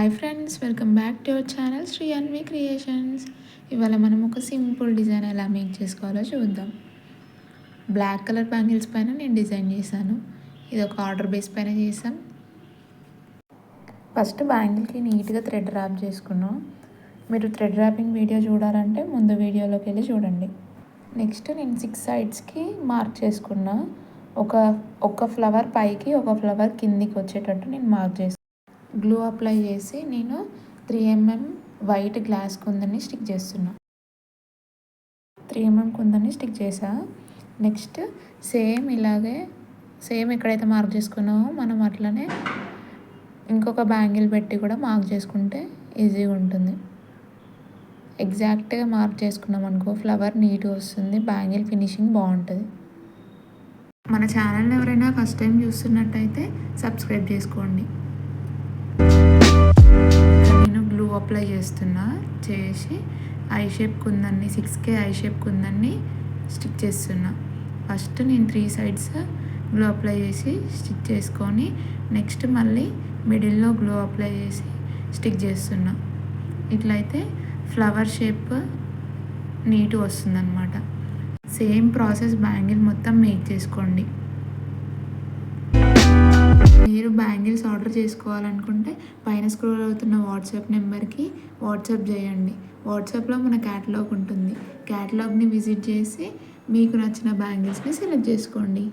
Hi friends, welcome back to our channel Shri Anvi creations. ఇవాళ మనం ఒక సింపుల్ డిజైన్ ఎలా మేక్ చేసుకోవాలో చూద్దాం. బ్లాక్ కలర్ బ్యాంగిల్స్ పైన నేను డిజైన్ చేశాను. ఇది ఒక ఆర్డర్ బేస్ పైన చేసాం. ఫస్ట్ బ్యాంగిల్కి నీట్గా థ్రెడ్ ర్యాప్ చేసుకున్నాం. మీరు థ్రెడ్ ర్యాపింగ్ వీడియో చూడాలంటే ముందు వీడియోలోకి వెళ్ళి చూడండి. నెక్స్ట్ నేను 6 సైడ్స్కి మార్క్ చేసుకున్నా. ఒక ఫ్లవర్ పైకి ఒక ఫ్లవర్ కిందికి వచ్చేటట్టు నేను మార్క్ చేసుకున్నాను. గ్లూ అప్లై చేసి నేను 3 mm వైట్ గ్లాస్ కుందని స్టిక్ చేస్తున్నా. 3 mm కుందని స్టిక్ చేసా. నెక్స్ట్ సేమ్ ఎక్కడైతే మార్క్ చేసుకున్నామో మనం అట్లనే ఇంకొక బ్యాంగిల్ పెట్టి కూడా మార్క్ చేసుకుంటే ఈజీగా ఉంటుంది. ఎగ్జాక్ట్గా మార్క్ చేసుకున్నాం అనుకో ఫ్లవర్ నీట్గా వస్తుంది, బ్యాంగిల్ ఫినిషింగ్ బాగుంటుంది. మన ఛానల్ని ఎవరైనా ఫస్ట్ టైం చూస్తున్నట్టయితే సబ్స్క్రైబ్ చేసుకోండి. నేను గ్లూ అప్లై చేసి ఐ షేప్ కుందన్ని 6K ఐ షేప్ కుందన్ని స్టిక్ చేస్తున్నా. ఫస్ట్ నేను 3 సైడ్స్ గ్లూ అప్లై చేసి స్టిక్ చేసుకొని నెక్స్ట్ మళ్ళీ మిడిల్లో గ్లూ అప్లై చేసి స్టిక్ చేస్తున్నా. ఇట్లయితే ఫ్లవర్ షేప్ నీట్గా వస్తుందన్నమాట. సేమ్ ప్రాసెస్ బ్యాంగిల్ మొత్తం మేక్ చేసుకోండి. మీరు బ్యాంగిల్స్ ఆర్డర్ చేసుకోవాలనుకుంటే పైన స్క్రోల్ అవుతున్న వాట్సాప్ నెంబర్కి వాట్సాప్ చేయండి. వాట్సాప్లో మన క్యాటలాగ్ ఉంటుంది. క్యాటలాగ్ని విజిట్ చేసి మీకు నచ్చిన బ్యాంగిల్స్ని సెలెక్ట్ చేసుకోండి.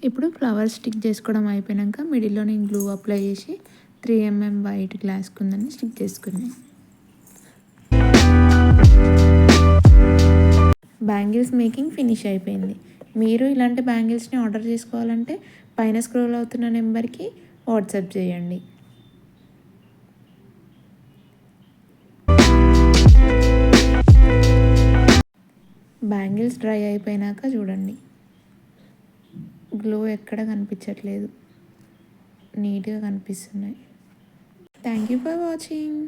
ఇప్పుడు ఫ్లవర్ స్టిక్ చేసుకోవడం అయిపోయాక మిడిల్లో నేను గ్లూ అప్లై చేసి 3 mm వైట్ గ్లాస్ కుందని స్టిక్ చేసుకున్నాను. బ్యాంగిల్స్ మేకింగ్ ఫినిష్ అయిపోయింది. మీరు ఇలాంటి బ్యాంగిల్స్ని ఆర్డర్ చేసుకోవాలంటే పైన స్క్రోల్ అవుతున్న నెంబర్కి వాట్సాప్ చేయండి. బ్యాంగిల్స్ డ్రై అయిపోయినాక చూడండి, గ్లో ఎక్కడ కనిపించట్లేదు, నీట్గా కనిపిస్తున్నాయి. Thank you for watching.